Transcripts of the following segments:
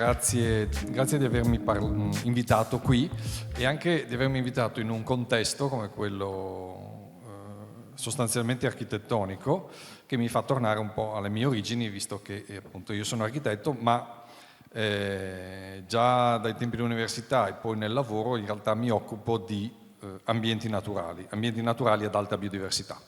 grazie di avermi invitato qui e anche di avermi invitato in un contesto come quello sostanzialmente architettonico, che mi fa tornare un po' alle mie origini, visto che appunto io sono architetto, ma già dai tempi dell'università e poi nel lavoro in realtà mi occupo di ambienti naturali ad alta biodiversità.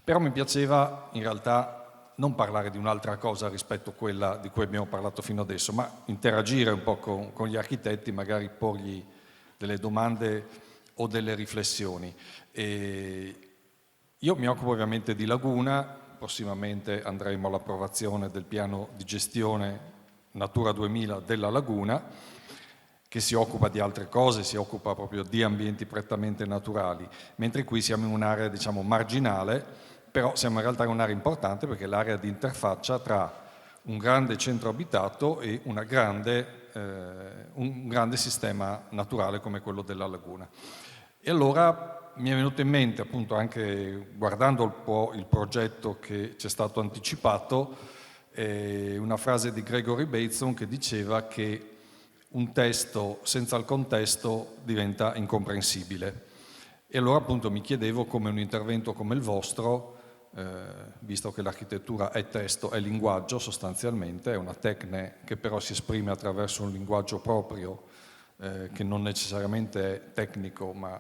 Però mi piaceva in realtà non parlare di un'altra cosa rispetto a quella di cui abbiamo parlato fino adesso, ma interagire un po' con gli architetti, magari porgli delle domande o delle riflessioni. Io mi occupo ovviamente di laguna, prossimamente andremo all'approvazione del piano di gestione Natura 2000 della laguna, che si occupa di altre cose, si occupa proprio di ambienti prettamente naturali, mentre qui siamo in un'area, diciamo, marginale, però siamo in realtà in un'area importante perché è l'area di interfaccia tra un grande centro abitato e un grande sistema naturale come quello della laguna. E allora mi è venuto in mente, appunto, anche guardando un po' il progetto che ci è stato anticipato, una frase di Gregory Bateson che diceva che un testo senza il contesto diventa incomprensibile. E allora appunto mi chiedevo come un intervento come il vostro, visto che l'architettura è testo, è linguaggio sostanzialmente, è una tecne che però si esprime attraverso un linguaggio proprio, che non necessariamente è tecnico, ma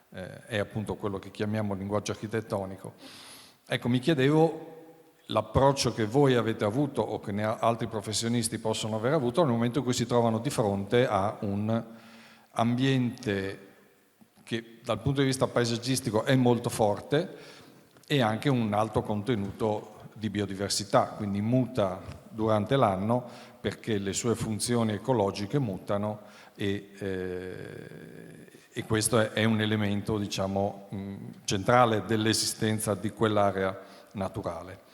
è appunto quello che chiamiamo linguaggio architettonico. Ecco, mi chiedevo l'approccio che voi avete avuto o che altri professionisti possono aver avuto nel momento in cui si trovano di fronte a un ambiente che dal punto di vista paesaggistico è molto forte e anche un alto contenuto di biodiversità, quindi muta durante l'anno perché le sue funzioni ecologiche mutano e questo è un elemento, diciamo, centrale dell'esistenza di quell'area naturale.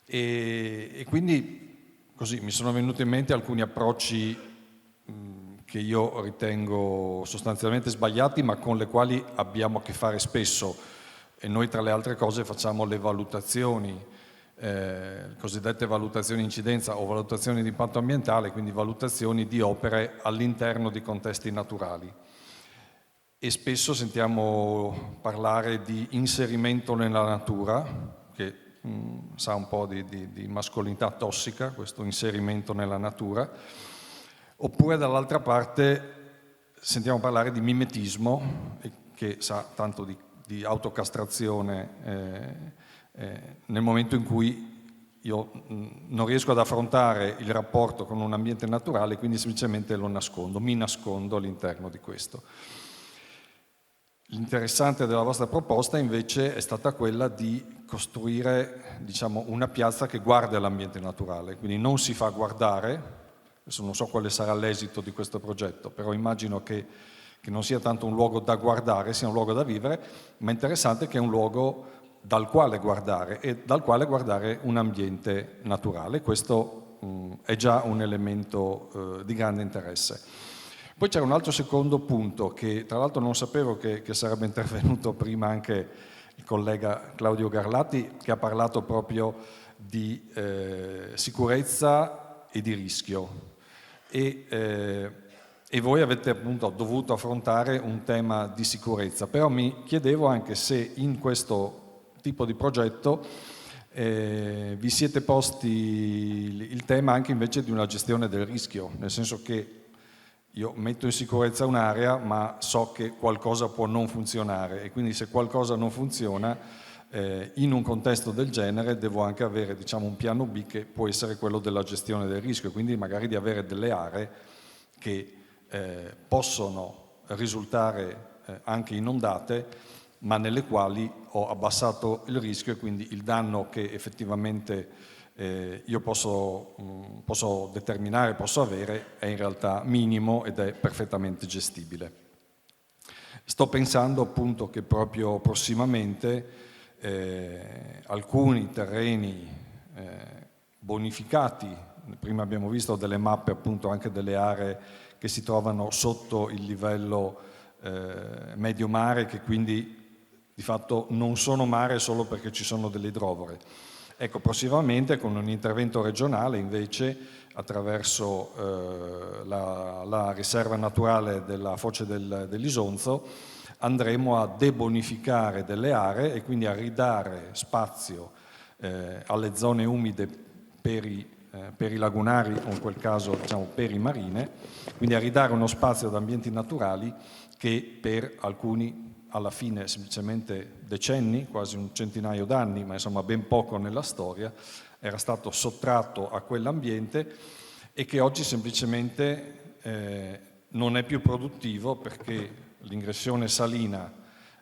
E quindi così mi sono venuti in mente alcuni approcci che io ritengo sostanzialmente sbagliati, ma con le quali abbiamo a che fare spesso. E noi tra le altre cose facciamo le valutazioni, cosiddette valutazioni di incidenza o valutazioni di impatto ambientale, quindi valutazioni di opere all'interno di contesti naturali. E spesso sentiamo parlare di inserimento nella natura, che sa un po' di mascolinità tossica, questo inserimento nella natura, oppure dall'altra parte sentiamo parlare di mimetismo, che sa tanto di autocastrazione nel momento in cui io non riesco ad affrontare il rapporto con un ambiente naturale, quindi semplicemente lo nascondo, mi nascondo all'interno di questo. L'interessante della vostra proposta invece è stata quella di costruire, diciamo, una piazza che guarda l'ambiente naturale, quindi non si fa guardare. Adesso non so quale sarà l'esito di questo progetto, però immagino che non sia tanto un luogo da guardare, sia un luogo da vivere, ma è interessante che è un luogo dal quale guardare e dal quale guardare un ambiente naturale. Questo è già un elemento di grande interesse. Poi c'era un altro secondo punto che tra l'altro non sapevo che sarebbe intervenuto prima anche il collega Claudio Garlati, che ha parlato proprio di sicurezza e di rischio. E voi avete appunto dovuto affrontare un tema di sicurezza, però mi chiedevo anche se in questo tipo di progetto vi siete posti il tema anche invece di una gestione del rischio, nel senso che io metto in sicurezza un'area ma so che qualcosa può non funzionare e quindi se qualcosa non funziona in un contesto del genere devo anche avere, diciamo, un piano B che può essere quello della gestione del rischio, quindi magari di avere delle aree che possono risultare anche inondate, ma nelle quali ho abbassato il rischio e quindi il danno che effettivamente io posso determinare, posso avere, è in realtà minimo ed è perfettamente gestibile. Sto pensando appunto che proprio prossimamente alcuni terreni bonificati, prima abbiamo visto delle mappe appunto anche delle aree che si trovano sotto il livello medio mare, che quindi di fatto non sono mare solo perché ci sono delle idrovore. Ecco, prossimamente con un intervento regionale invece attraverso la riserva naturale della foce dell'Isonzo andremo a debonificare delle aree e quindi a ridare spazio alle zone umide per i lagunari o in quel caso diciamo per i marine, quindi a ridare uno spazio ad ambienti naturali che per alcuni alla fine semplicemente decenni, quasi un centinaio d'anni, ma insomma ben poco nella storia, era stato sottratto a quell'ambiente e che oggi semplicemente non è più produttivo perché l'ingressione salina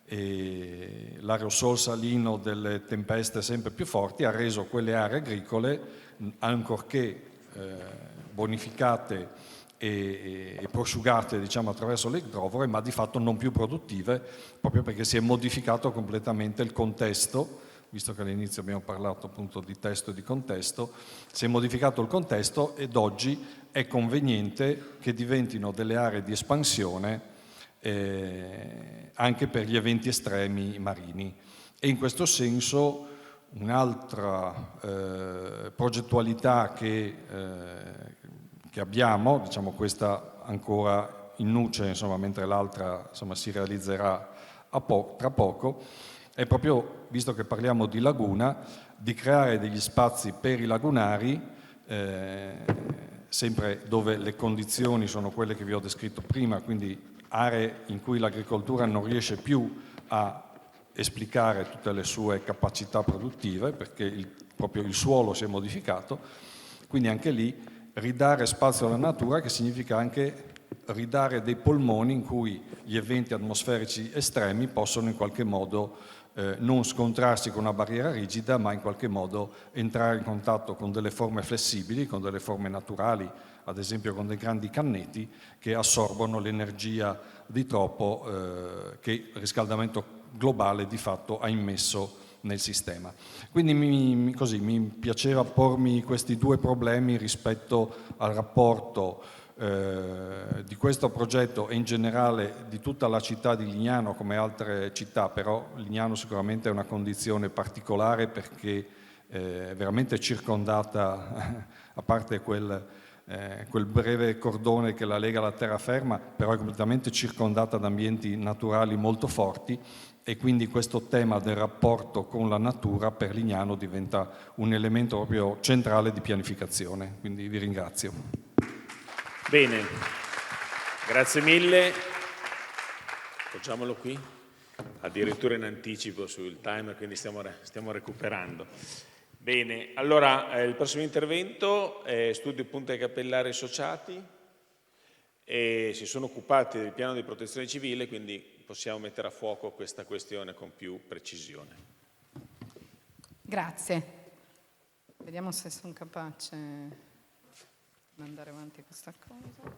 e l'aerosol salino delle tempeste sempre più forti ha reso quelle aree agricole, ancorché bonificate e prosciugate diciamo, attraverso le idrovore, ma di fatto non più produttive, proprio perché si è modificato completamente il contesto, visto che all'inizio abbiamo parlato appunto di testo e di contesto, si è modificato il contesto ed oggi è conveniente che diventino delle aree di espansione anche per gli eventi estremi marini. E in questo senso un'altra progettualità che abbiamo, diciamo questa ancora in nuce, insomma, mentre l'altra insomma, si realizzerà tra poco, è proprio, visto che parliamo di laguna, di creare degli spazi per i lagunari, sempre dove le condizioni sono quelle che vi ho descritto prima, quindi aree in cui l'agricoltura non riesce più a esplicare tutte le sue capacità produttive, perché proprio il suolo si è modificato, quindi anche lì ridare spazio alla natura, che significa anche ridare dei polmoni in cui gli eventi atmosferici estremi possono in qualche modo non scontrarsi con una barriera rigida, ma in qualche modo entrare in contatto con delle forme flessibili, con delle forme naturali, ad esempio con dei grandi canneti che assorbono l'energia di troppo che il riscaldamento globale di fatto ha immesso nel sistema. Quindi mi piaceva pormi questi due problemi rispetto al rapporto di questo progetto e in generale di tutta la città di Lignano come altre città, però Lignano sicuramente è una condizione particolare perché è veramente circondata, a parte quel breve cordone che la lega alla terraferma, però è completamente circondata da ambienti naturali molto forti e quindi questo tema del rapporto con la natura per Lignano diventa un elemento proprio centrale di pianificazione. Quindi vi ringrazio. Bene, grazie mille. Facciamolo qui, addirittura in anticipo sul timer, quindi stiamo recuperando. Bene, allora il prossimo intervento è Studio Punta dei Cappellari Associati e si sono occupati del piano di protezione civile, quindi possiamo mettere a fuoco questa questione con più precisione. Grazie. Vediamo se sono capace di andare avanti questa cosa.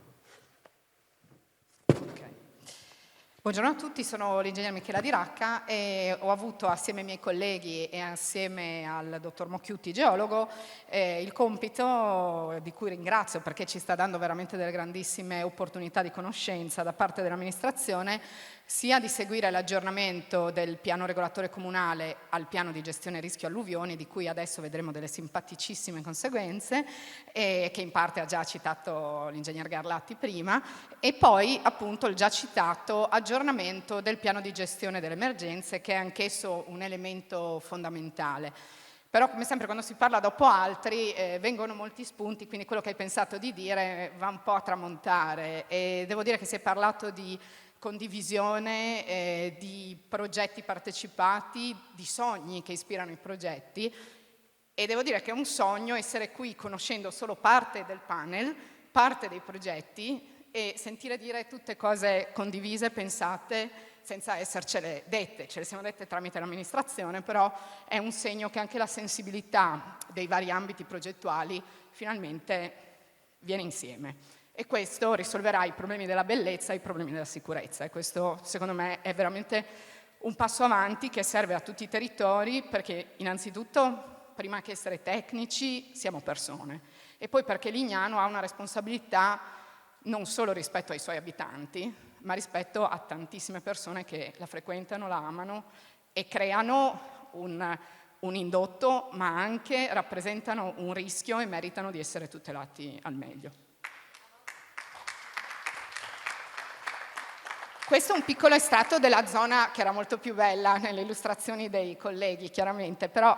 Ok. Buongiorno a tutti, sono l'ingegnere Michela Di Racca e ho avuto assieme ai miei colleghi e assieme al dottor Mocchiutti, geologo, il compito, di cui ringrazio perché ci sta dando veramente delle grandissime opportunità di conoscenza da parte dell'amministrazione, sia di seguire l'aggiornamento del piano regolatore comunale al piano di gestione rischio alluvioni, di cui adesso vedremo delle simpaticissime conseguenze, che in parte ha già citato l'ingegner Garlatti prima, e poi appunto il già citato aggiornamento del piano di gestione delle emergenze, che è anch'esso un elemento fondamentale. Però come sempre quando si parla dopo altri vengono molti spunti, quindi quello che hai pensato di dire va un po' a tramontare, e devo dire che si è parlato di condivisione, di progetti partecipati, di sogni che ispirano i progetti, e devo dire che è un sogno essere qui conoscendo solo parte del panel, parte dei progetti, e sentire dire tutte cose condivise, pensate, senza essercele dette, ce le siamo dette tramite l'amministrazione, però è un segno che anche la sensibilità dei vari ambiti progettuali finalmente viene insieme. E questo risolverà i problemi della bellezza e i problemi della sicurezza, e questo secondo me è veramente un passo avanti che serve a tutti i territori, perché innanzitutto prima che essere tecnici siamo persone, e poi perché Lignano ha una responsabilità non solo rispetto ai suoi abitanti, ma rispetto a tantissime persone che la frequentano, la amano e creano un indotto, ma anche rappresentano un rischio e meritano di essere tutelati al meglio. Questo è un piccolo estratto della zona che era molto più bella nelle illustrazioni dei colleghi, chiaramente, però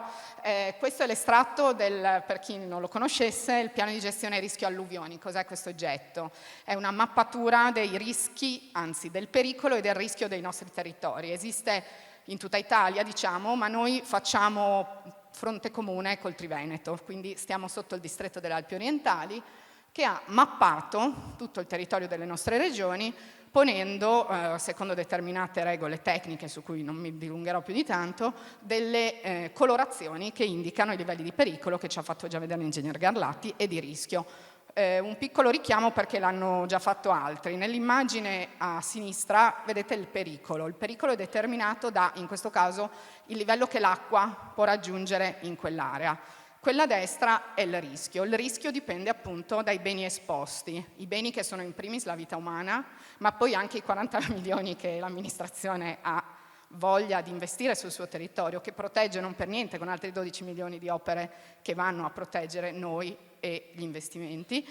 questo è l'estratto per chi non lo conoscesse, il piano di gestione rischio alluvioni. Cos'è questo oggetto? È una mappatura dei rischi, anzi del pericolo e del rischio dei nostri territori. Esiste in tutta Italia, diciamo, ma noi facciamo fronte comune col Triveneto, quindi stiamo sotto il distretto delle Alpi Orientali, che ha mappato tutto il territorio delle nostre regioni, ponendo, secondo determinate regole tecniche su cui non mi dilungherò più di tanto, delle colorazioni che indicano i livelli di pericolo, che ci ha fatto già vedere l'ingegner Garlatti, e di rischio. Un piccolo richiamo perché l'hanno già fatto altri. Nell'immagine a sinistra vedete il pericolo. Il pericolo è determinato da, in questo caso, il livello che l'acqua può raggiungere in quell'area. Quella a destra è il rischio. Il rischio dipende appunto dai beni esposti, i beni che sono in primis la vita umana, ma poi anche i 40 milioni che l'amministrazione ha voglia di investire sul suo territorio, che protegge non per niente, con altri 12 milioni di opere che vanno a proteggere noi e gli investimenti,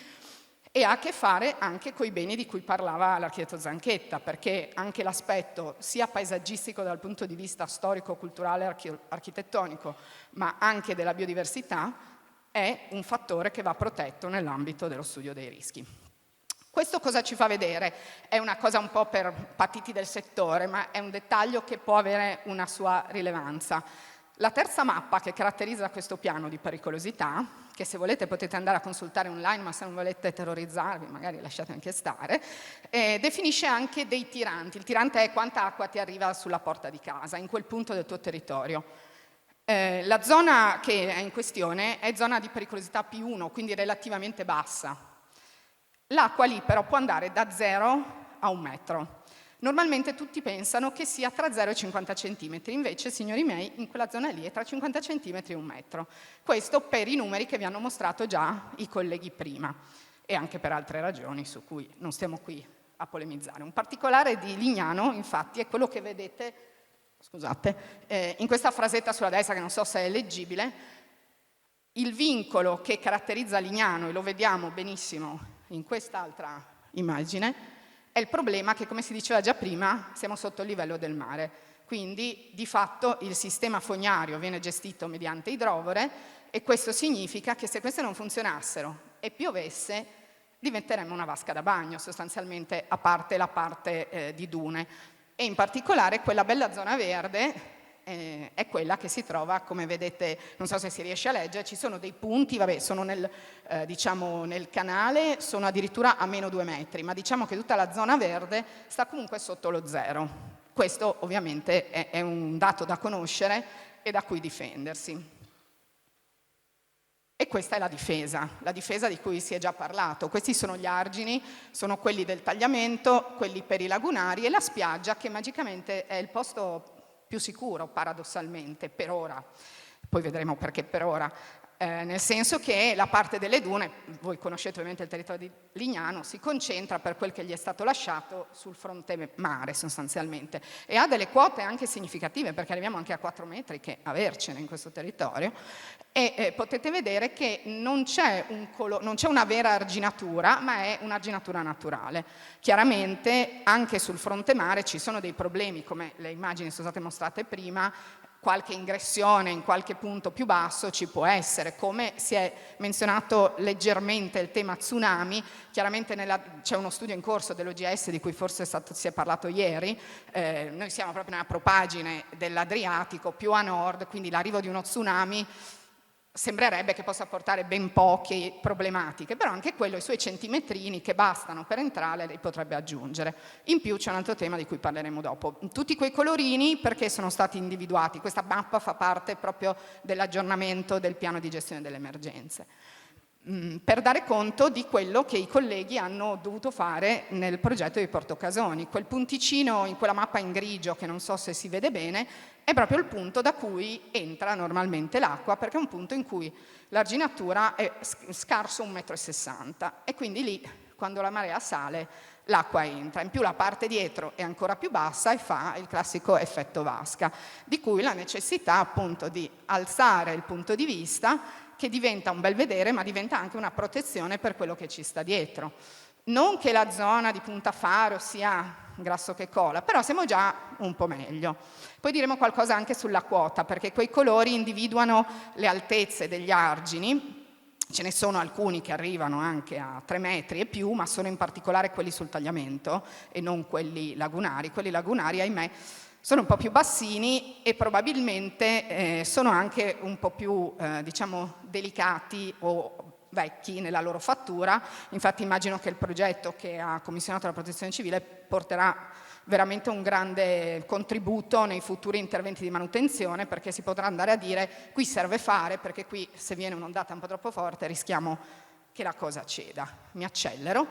e ha a che fare anche con i beni di cui parlava l'architetto Zanchetta, perché anche l'aspetto sia paesaggistico dal punto di vista storico, culturale, architettonico, ma anche della biodiversità, è un fattore che va protetto nell'ambito dello studio dei rischi. Questo cosa ci fa vedere? È una cosa un po' per patiti del settore, ma è un dettaglio che può avere una sua rilevanza. La terza mappa che caratterizza questo piano di pericolosità, che se volete potete andare a consultare online, ma se non volete terrorizzarvi magari lasciate anche stare, definisce anche dei tiranti. Il tirante è quanta acqua ti arriva sulla porta di casa, in quel punto del tuo territorio. La zona che è in questione è zona di pericolosità P1, quindi relativamente bassa. L'acqua lì però può andare da 0 a 1 metro. Normalmente tutti pensano che sia tra 0 e 50 centimetri, invece, signori miei, in quella zona lì è tra 50 centimetri e 1 metro. Questo per i numeri che vi hanno mostrato già i colleghi prima, e anche per altre ragioni su cui non stiamo qui a polemizzare. Un particolare di Lignano, infatti, è quello che vedete, scusate, in questa frasetta sulla destra, che non so se è leggibile. Il vincolo che caratterizza Lignano, e lo vediamo benissimo in quest'altra immagine, è il problema che, come si diceva già prima, siamo sotto il livello del mare. Quindi, di fatto, il sistema fognario viene gestito mediante idrovore, e questo significa che se queste non funzionassero e piovesse, diventeremmo una vasca da bagno, sostanzialmente, a parte la parte di dune. E in particolare quella bella zona verde è quella che si trova, come vedete, non so se si riesce a leggere, ci sono dei punti, vabbè, sono nel canale, sono addirittura a meno 2 metri, ma diciamo che tutta la zona verde sta comunque sotto lo 0. Questo ovviamente è un dato da conoscere e da cui difendersi. E questa è la difesa di cui si è già parlato. Questi sono gli argini, sono quelli del tagliamento, quelli per i lagunari, e la spiaggia, che magicamente è il posto più sicuro, paradossalmente, per ora. Poi vedremo perché per ora. Nel senso che la parte delle dune, voi conoscete ovviamente il territorio di Lignano, si concentra, per quel che gli è stato lasciato, sul fronte mare sostanzialmente, e ha delle quote anche significative, perché arriviamo anche a 4 metri che avercene in questo territorio, e potete vedere che non c'è una vera arginatura, ma è un'arginatura naturale. Chiaramente anche sul fronte mare ci sono dei problemi, come le immagini sono state mostrate prima. Qualche ingressione in qualche punto più basso ci può essere, come si è menzionato leggermente il tema tsunami. Chiaramente c'è uno studio in corso dell'OGS di cui forse si è parlato ieri. Noi siamo proprio nella propagine dell'Adriatico, più a nord, quindi l'arrivo di uno tsunami sembrerebbe che possa portare ben poche problematiche, però anche quello, i suoi centimetrini che bastano per entrare, li potrebbe aggiungere. In più c'è un altro tema di cui parleremo dopo. Tutti quei colorini perché sono stati individuati? Questa mappa fa parte proprio dell'aggiornamento del piano di gestione delle emergenze, per dare conto di quello che i colleghi hanno dovuto fare nel progetto di Porto Casoni. Quel punticino in quella mappa in grigio, che non so se si vede bene, è proprio il punto da cui entra normalmente l'acqua, perché è un punto in cui l'arginatura è scarso 1,60 m, e quindi lì, quando la marea sale, l'acqua entra. In più la parte dietro è ancora più bassa e fa il classico effetto vasca, di cui la necessità appunto di alzare il punto di vista, che diventa un bel vedere, ma diventa anche una protezione per quello che ci sta dietro. Non che la zona di Punta Faro sia grasso che cola, però siamo già un po' meglio. Poi diremo qualcosa anche sulla quota, perché quei colori individuano le altezze degli argini. Ce ne sono alcuni che arrivano anche a 3 metri e più, ma sono in particolare quelli sul tagliamento e non quelli lagunari. Quelli lagunari, ahimè, sono un po' più bassini e probabilmente sono anche un po' più, diciamo, delicati o vecchi nella loro fattura. Infatti immagino che il progetto che ha commissionato la Protezione Civile porterà veramente un grande contributo nei futuri interventi di manutenzione, perché si potrà andare a dire qui serve fare, perché qui se viene un'ondata un po' troppo forte rischiamo che la cosa ceda. Mi accelero.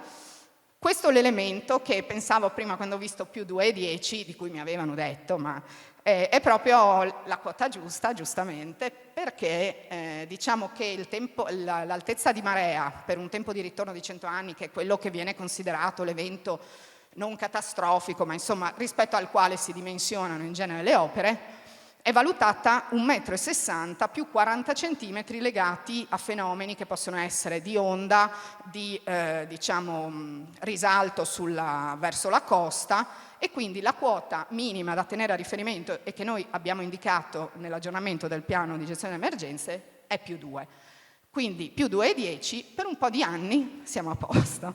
Questo è l'elemento che pensavo prima quando ho visto più 2,10, di cui mi avevano detto, ma è proprio la quota giusta, giustamente, perché diciamo che l'altezza di marea per un tempo di ritorno di 100 anni, che è quello che viene considerato l'evento non catastrofico, ma insomma rispetto al quale si dimensionano in genere le opere, è valutata 1,60 m più 40 cm legati a fenomeni che possono essere di onda, di risalto verso la costa, e quindi la quota minima da tenere a riferimento e che noi abbiamo indicato nell'aggiornamento del piano di gestione delle emergenze è più 2. Quindi più 2,10, per un po' di anni siamo a posto.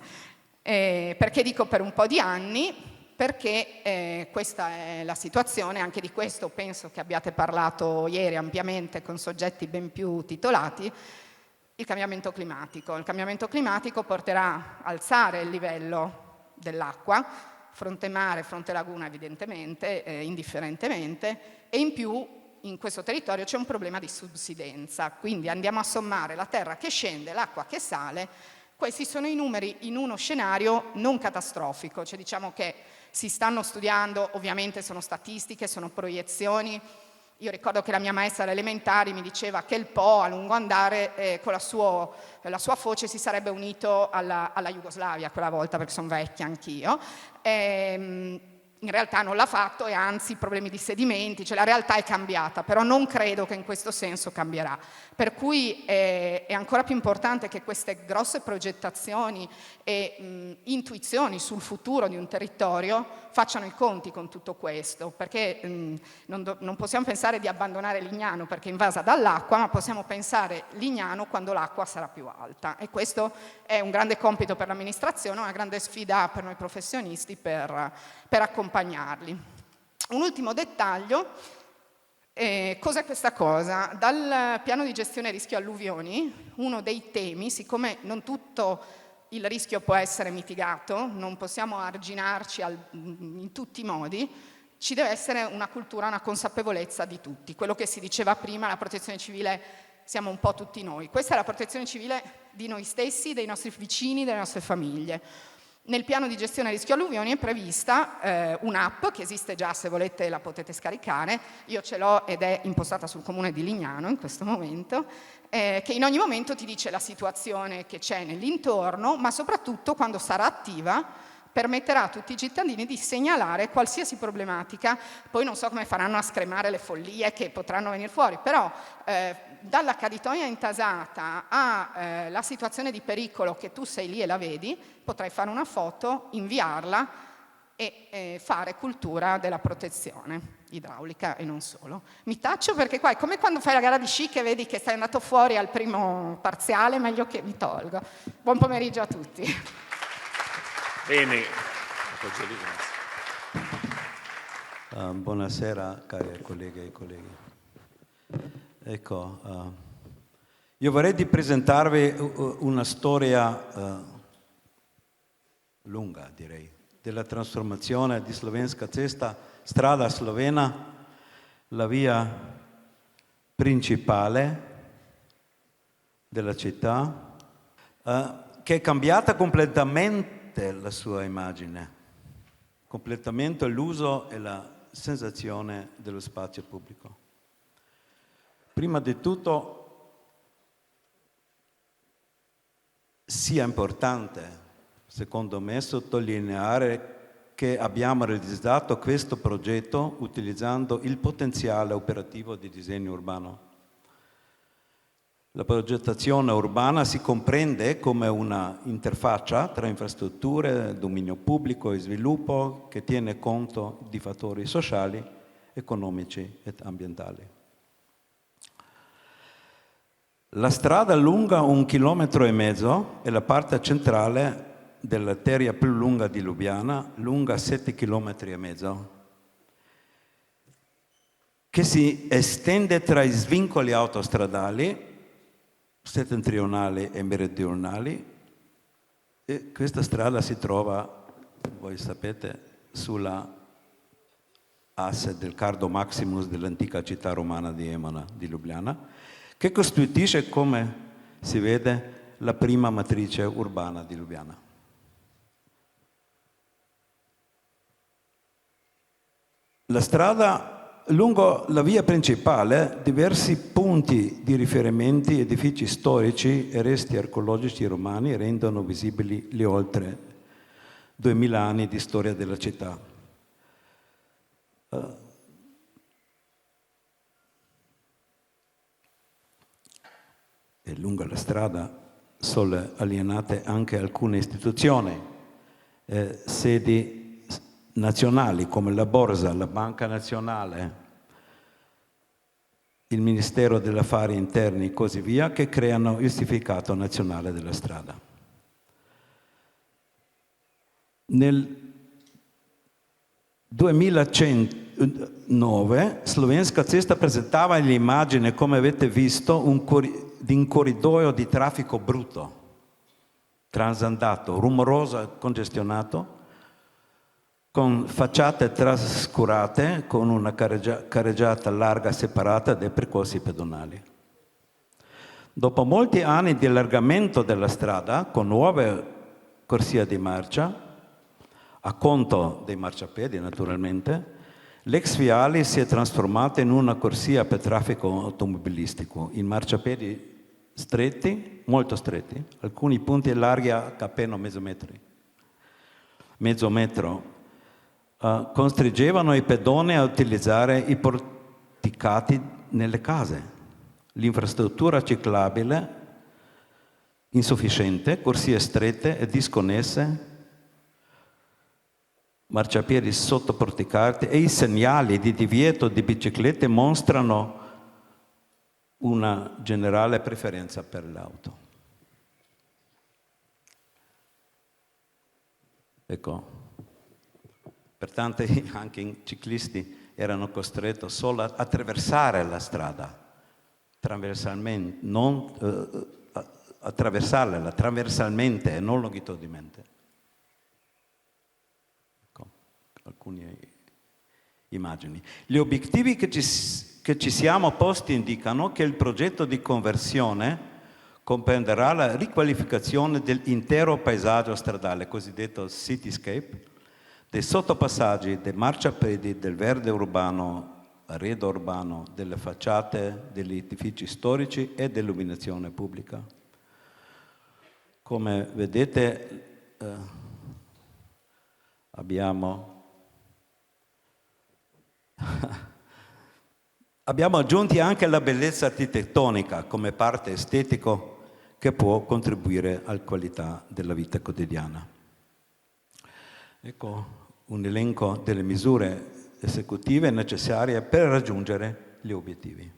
Perché dico per un po' di anni? Perché questa è la situazione, anche di questo penso che abbiate parlato ieri ampiamente con soggetti ben più titolati, il cambiamento climatico. Il cambiamento climatico porterà a alzare il livello dell'acqua, fronte mare, fronte laguna evidentemente, indifferentemente, e in più in questo territorio c'è un problema di subsidenza, quindi andiamo a sommare la terra che scende, l'acqua che sale. Questi sono i numeri in uno scenario non catastrofico, cioè diciamo che si stanno studiando, ovviamente sono statistiche, sono proiezioni. Io ricordo che la mia maestra alle elementari mi diceva che il Po a lungo andare con la sua foce si sarebbe unito alla Jugoslavia quella volta, perché sono vecchia anch'io. In realtà non l'ha fatto e anzi problemi di sedimenti, cioè la realtà è cambiata, però non credo che in questo senso cambierà. Per cui è ancora più importante che queste grosse progettazioni e intuizioni sul futuro di un territorio facciano i conti con tutto questo, perché non possiamo pensare di abbandonare Lignano perché è invasa dall'acqua, ma possiamo pensare Lignano quando l'acqua sarà più alta, e questo è un grande compito per l'amministrazione, una grande sfida per noi professionisti per accompagnarli. Un ultimo dettaglio, cos'è questa cosa? Dal piano di gestione rischio alluvioni, uno dei temi, siccome non tutto il rischio può essere mitigato, non possiamo arginarci in tutti i modi, ci deve essere una cultura, una consapevolezza di tutti. Quello che si diceva prima, la protezione civile siamo un po' tutti noi. Questa è la protezione civile di noi stessi, dei nostri vicini, delle nostre famiglie. Nel piano di gestione rischio alluvioni è prevista un'app che esiste già, se volete la potete scaricare, io ce l'ho ed è impostata sul comune di Lignano in questo momento, che in ogni momento ti dice la situazione che c'è nell'intorno, ma soprattutto quando sarà attiva permetterà a tutti i cittadini di segnalare qualsiasi problematica. Poi non so come faranno a scremare le follie che potranno venire fuori, però dalla caditoia intasata alla situazione di pericolo che tu sei lì e la vedi, potrai fare una foto, inviarla e fare cultura della protezione idraulica e non solo. Mi taccio perché qua è come quando fai la gara di sci che vedi che sei andato fuori al primo parziale, meglio che mi tolgo. Buon pomeriggio a tutti. Bene. Buonasera cari colleghe e colleghi. Ecco, io vorrei di presentarvi una storia lunga, direi, della trasformazione di Slovenska cesta, strada slovena, la via principale della città, che è cambiata completamente la sua immagine, completamente l'uso e la sensazione dello spazio pubblico. Prima di tutto, sia importante secondo me, sottolineare che abbiamo realizzato questo progetto utilizzando il potenziale operativo di disegno urbano. La progettazione urbana si comprende come una interfaccia tra infrastrutture, dominio pubblico e sviluppo che tiene conto di fattori sociali, economici e ambientali. La strada lunga 1,5 chilometri è la parte centrale dell'arteria più lunga di Lubiana, lunga 7,5 chilometri, che si estende tra i svincoli autostradali settentrionali e meridionali, e questa strada si trova, voi sapete, sulla asse del Cardo Maximus dell'antica città romana di Emona, di Lubiana, che costituisce, come si vede, la prima matrice urbana di Lubiana. La strada lungo la via principale, diversi punti di riferimento, edifici storici e resti archeologici romani rendono visibili gli oltre 2000 anni di storia della città. E lungo la strada sono alienate anche alcune istituzioni, sedi nazionali come la Borsa, la Banca Nazionale, il Ministero degli Affari Interni e così via, che creano il significato nazionale della strada. Nel 2009 Slovenska cesta presentava l'immagine, come avete visto, di un corridoio di traffico brutto, transandato, rumoroso e congestionato, con facciate trascurate, con una carreggiata larga separata dai percorsi pedonali. Dopo molti anni di allargamento della strada, con nuove corsie di marcia, a conto dei marciapiedi naturalmente, l'ex viale si è trasformata in una corsia per traffico automobilistico, in marciapiedi stretti, molto stretti, alcuni punti larghi appena mezzo metro. Costringevano i pedoni a utilizzare i porticati nelle case. L'infrastruttura ciclabile insufficiente, corsie strette e disconnesse, marciapiedi sottoporticati e i segnali di divieto di biciclette mostrano una generale preferenza per l'auto. Ecco. Pertanto anche i ciclisti erano costretti solo a attraversare la strada, trasversalmente, non attraversarla trasversalmente e non longitudinalmente. Ecco, alcune immagini. Gli obiettivi che ci siamo posti indicano che il progetto di conversione comprenderà la riqualificazione dell'intero paesaggio stradale, cosiddetto cityscape, dei sottopassaggi, dei marciapiedi, del verde urbano, arredo urbano, delle facciate, degli edifici storici e dell'illuminazione pubblica. Come vedete abbiamo aggiunto anche la bellezza architettonica come parte estetico che può contribuire alla qualità della vita quotidiana. Ecco un elenco delle misure esecutive necessarie per raggiungere gli obiettivi.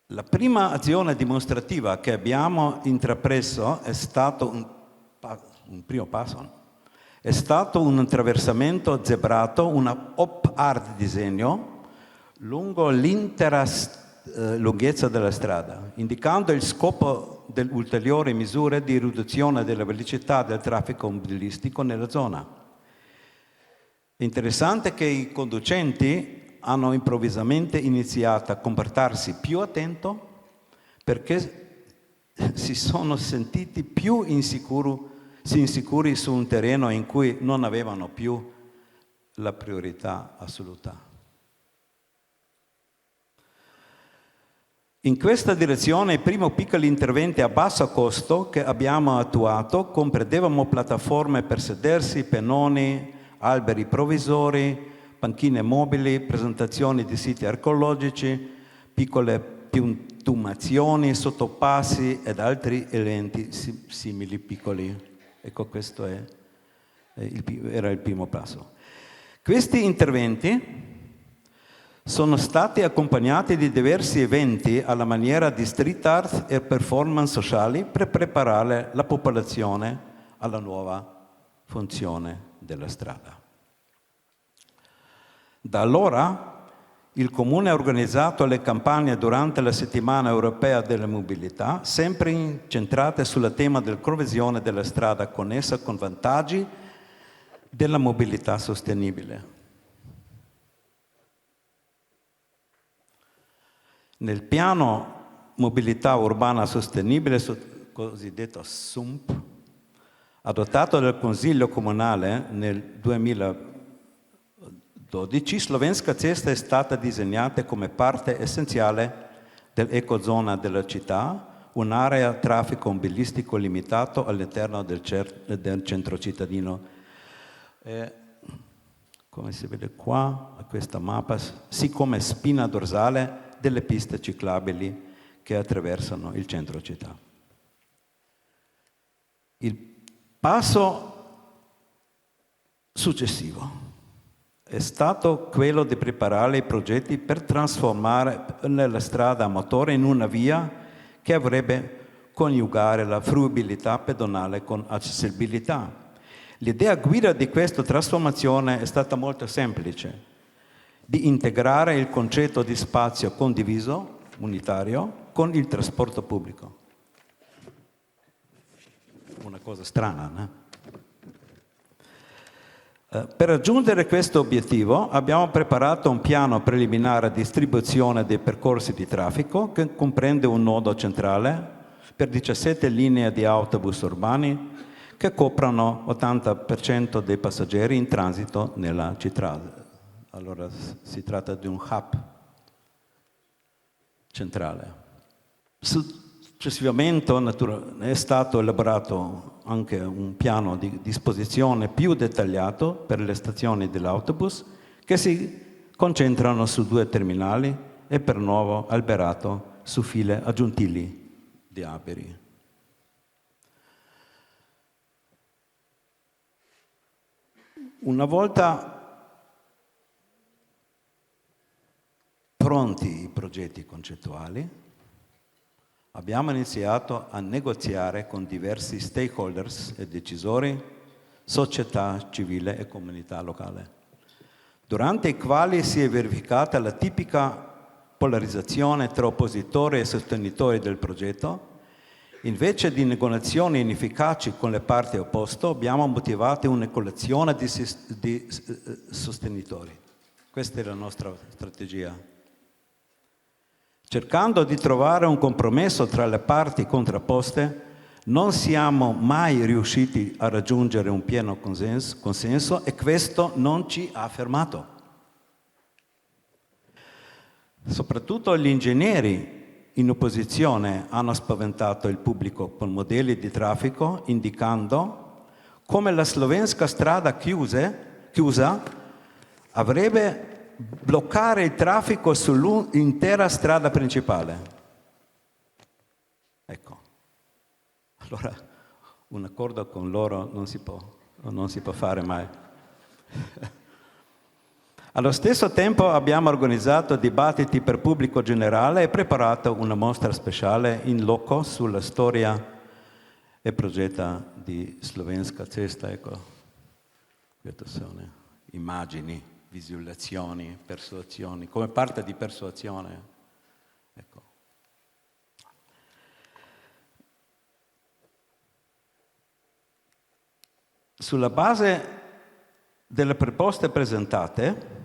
La prima azione dimostrativa che abbiamo intrapreso è stato un primo passo. È stato un attraversamento zebrato, una op art disegno lungo l'intera lunghezza della strada, indicando il scopo delle ulteriori misure di riduzione della velocità del traffico automobilistico nella zona. È interessante che i conducenti hanno improvvisamente iniziato a comportarsi più attento perché si sono sentiti più insicuri su un terreno in cui non avevano più la priorità assoluta. In questa direzione i primi piccoli interventi a basso costo che abbiamo attuato comprendevano piattaforme per sedersi, pennoni, alberi provvisori, panchine mobili, presentazioni di siti archeologici, piccole piantumazioni, sottopassi ed altri elementi simili piccoli. Ecco, questo era il primo passo. Questi interventi sono stati accompagnati di diversi eventi alla maniera di street art e performance sociali per preparare la popolazione alla nuova funzione della strada. Da allora il Comune ha organizzato le campagne durante la settimana europea della mobilità, sempre incentrate sul tema della coesione della strada connessa con vantaggi della mobilità sostenibile. Nel piano mobilità urbana sostenibile, cosiddetto SUMP, adottato dal Consiglio Comunale nel 2012, Slovenska cesta è stata disegnata come parte essenziale dell'ecozona della città, un'area a traffico mobilistico limitato all'interno del centro cittadino. Come si vede qua, a questa mappa, sì come spina dorsale delle piste ciclabili che attraversano il centro città. Il passo successivo è stato quello di preparare i progetti per trasformare la strada a motore in una via che avrebbe coniugare la fruibilità pedonale con accessibilità. L'idea guida di questa trasformazione è stata molto semplice: di integrare il concetto di spazio condiviso, unitario, con il trasporto pubblico. Una cosa strana, no? Per raggiungere questo obiettivo abbiamo preparato un piano preliminare di distribuzione dei percorsi di traffico che comprende un nodo centrale per 17 linee di autobus urbani che coprono l'80% dei passeggeri in transito nella città. Allora si tratta di un hub centrale. Successivamente è stato elaborato anche un piano di disposizione più dettagliato per le stazioni dell'autobus che si concentrano su 2 terminali e per nuovo alberato su file aggiuntivi di alberi. Una volta pronti i progetti concettuali, abbiamo iniziato a negoziare con diversi stakeholders e decisori, società civile e comunità locale, durante i quali si è verificata la tipica polarizzazione tra oppositori e sostenitori del progetto. Invece di negoziazioni inefficaci con le parti opposte, abbiamo motivato una coalizione di sostenitori. Questa è la nostra strategia. Cercando di trovare un compromesso tra le parti contrapposte, non siamo mai riusciti a raggiungere un pieno consenso e questo non ci ha fermato. Soprattutto gli ingegneri in opposizione hanno spaventato il pubblico con modelli di traffico indicando come la slovenska strada chiusa avrebbe bloccare il traffico sull'intera strada principale. Ecco, allora un accordo con loro non si può fare mai. Allo stesso tempo abbiamo organizzato dibattiti per pubblico generale e preparato una mostra speciale in loco sulla storia e progetto di Slovenska cesta. Ecco, queste sono immagini, visualizzazioni, persuasioni, come parte di persuasione. Ecco. Sulla base delle proposte presentate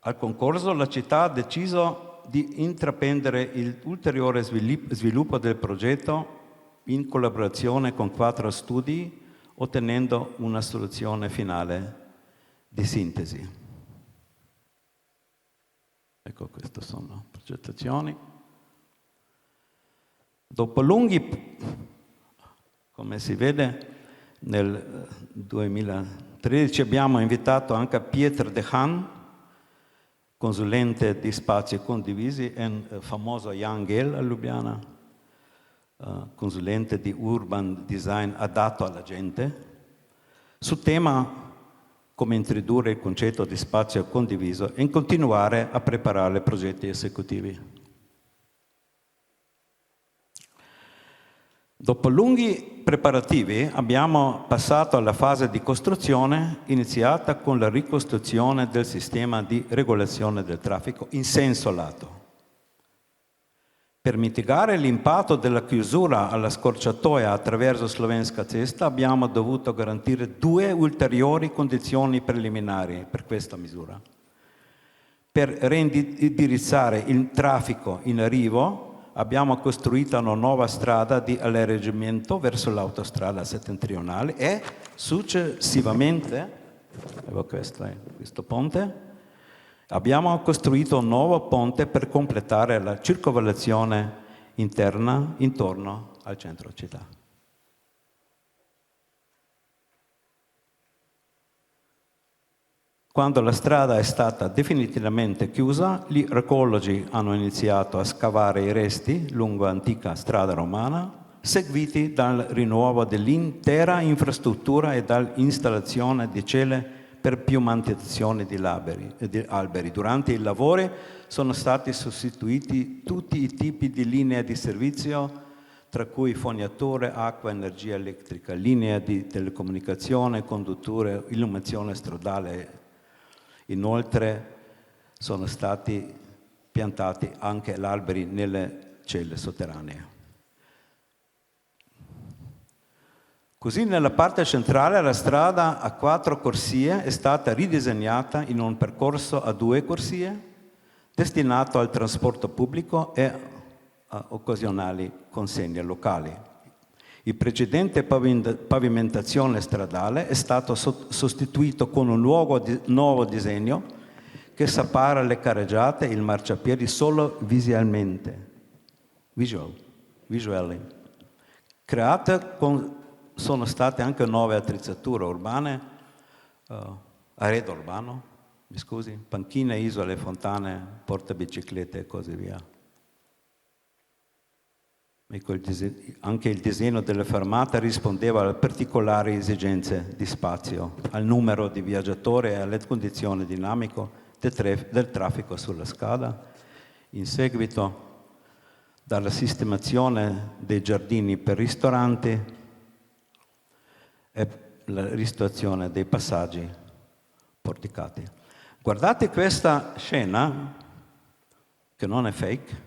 al concorso, la città ha deciso di intraprendere l'ulteriore sviluppo del progetto in collaborazione con 4 studi, ottenendo una soluzione finale di sintesi. Ecco. Ecco, queste sono progettazioni. Dopo lunghi, come si vede, nel 2013 abbiamo invitato anche Pieter de Haan, consulente di spazi condivisi, e il famoso Jan Gehl a Ljubljana, consulente di urban design adatto alla gente, sul tema come introdurre il concetto di spazio condiviso e continuare a preparare progetti esecutivi. Dopo lunghi preparativi abbiamo passato alla fase di costruzione iniziata con la ricostruzione del sistema di regolazione del traffico in senso lato. Per mitigare l'impatto della chiusura alla scorciatoia attraverso Slovenska cesta abbiamo dovuto garantire 2 ulteriori condizioni preliminari per questa misura. Per reindirizzare il traffico in arrivo abbiamo costruito una nuova strada di allargamento verso l'autostrada settentrionale e successivamente, questo ponte, abbiamo costruito un nuovo ponte per completare la circolazione interna intorno al centro città. Quando la strada è stata definitivamente chiusa, gli archeologi hanno iniziato a scavare i resti lungo l'antica strada romana, seguiti dal rinnovo dell'intera infrastruttura e dall'installazione di celle per più manutenzione di alberi. Durante i lavori sono stati sostituiti tutti i tipi di linee di servizio, tra cui fognature, acqua, energia elettrica, linee di telecomunicazione, condutture, illuminazione stradale. Inoltre sono stati piantati anche alberi nelle celle sotterranee. Così nella parte centrale la strada a 4 corsie è stata ridisegnata in un percorso a 2 corsie, destinato al trasporto pubblico e a occasionali consegne locali. Il precedente pavimentazione stradale è stato sostituito con un nuovo disegno che separa le carreggiate e il marciapiedi solo visually. Sono state anche nuove attrezzature urbane, arredo urbano, panchine, isole, fontane, portabiciclette e così via. Anche il disegno della fermata rispondeva alle particolari esigenze di spazio, al numero di viaggiatori e alle condizioni dinamiche del traffico sulla strada. In seguito, dalla sistemazione dei giardini per ristoranti e la ristorazione dei passaggi porticati. Guardate questa scena, che non è fake,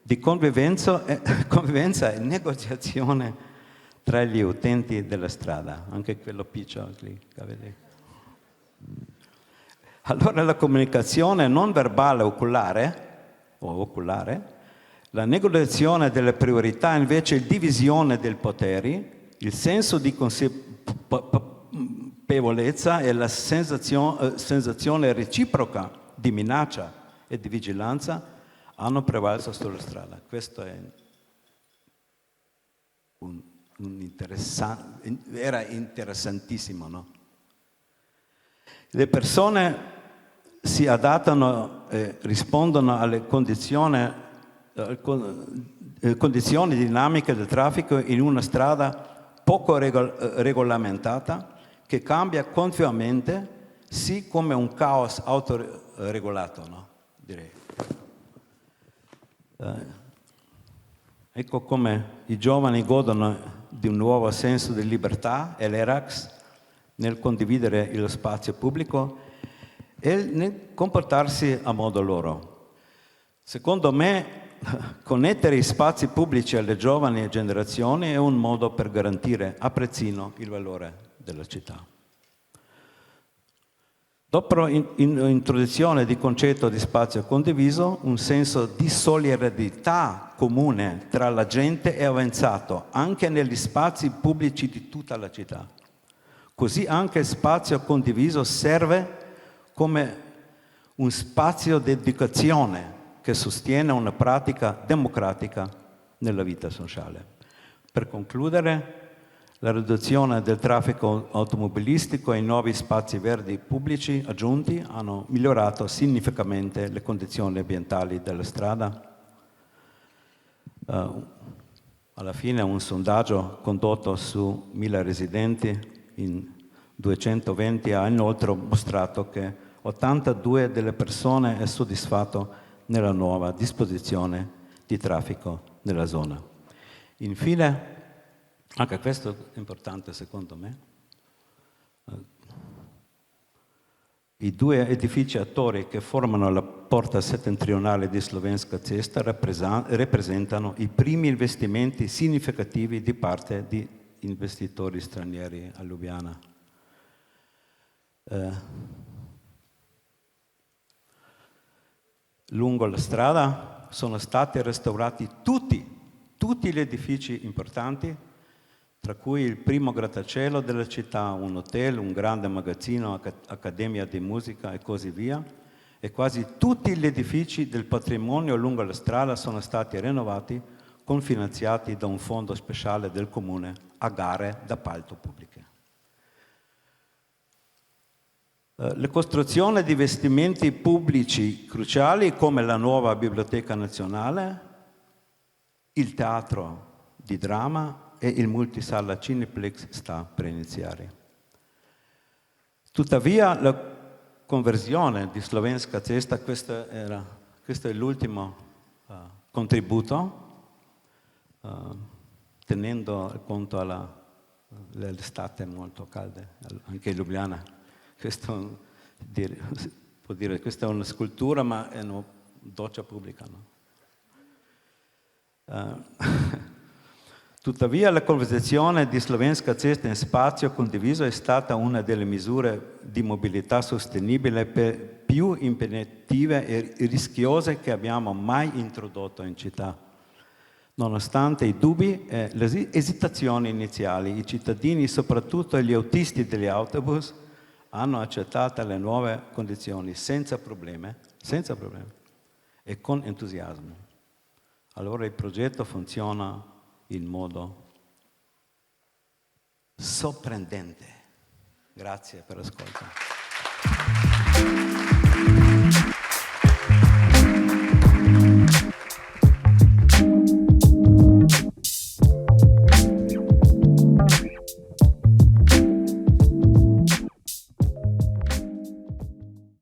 di convivenza e negoziazione tra gli utenti della strada, anche quello piccolo lì, vedete. Allora la comunicazione non verbale oculare, la negoziazione delle priorità, invece divisione dei poteri, il senso di consapevolezza e la sensazione reciproca di minaccia e di vigilanza hanno prevalso sulla strada. Questo è era interessantissimo, no? Le persone si adattano e rispondono alle condizioni dinamiche del traffico in una strada poco regolamentata che cambia continuamente, sì come un caos autoregolato, no? Direi. Ecco come i giovani godono di un nuovo senso di libertà e l'Erax nel condividere lo spazio pubblico e nel comportarsi a modo loro. Secondo me, connettere i spazi pubblici alle giovani generazioni è un modo per garantire a Prezzino il valore della città. Dopo l'introduzione del concetto di spazio condiviso, un senso di solidarietà comune tra la gente è avanzato anche negli spazi pubblici di tutta la città. Così anche il spazio condiviso serve come un spazio di educazione che sostiene una pratica democratica nella vita sociale. Per concludere, la riduzione del traffico automobilistico e i nuovi spazi verdi pubblici aggiunti hanno migliorato significativamente le condizioni ambientali della strada. Alla fine un sondaggio condotto su 1.000 residenti in 220 ha inoltre mostrato che 82 delle persone è soddisfatto nella nuova disposizione di traffico nella zona. Infine, anche questo è importante secondo me, i due edifici attori che formano la porta settentrionale di Slovenska cesta rappresentano i primi investimenti significativi di parte di investitori stranieri a Ljubljana. Lungo la strada sono stati restaurati tutti gli edifici importanti, tra cui il primo grattacielo della città, un hotel, un grande magazzino, accademia di musica e così via, e quasi tutti gli edifici del patrimonio lungo la strada sono stati rinnovati, confinanziati da un fondo speciale del comune a gare d'appalto pubbliche. La costruzione di investimenti pubblici cruciali come la nuova Biblioteca Nazionale, il teatro di dramma e il multisala Cineplex sta per iniziare. Tuttavia la conversione di Slovenska cesta, questo è l'ultimo contributo, tenendo conto dell'estate molto calda, anche in Ljubljana. Questo può dire, questa è una scultura, ma è una doccia pubblica. No? Tuttavia la conversione di Slovenska cesta in spazio condiviso è stata una delle misure di mobilità sostenibile più impegnative e rischiose che abbiamo mai introdotto in città. Nonostante i dubbi e le esitazioni iniziali, i cittadini, soprattutto gli autisti degli autobus, hanno accettato le nuove condizioni senza problemi e con entusiasmo. Allora il progetto funziona in modo sorprendente. Grazie per l'ascolto.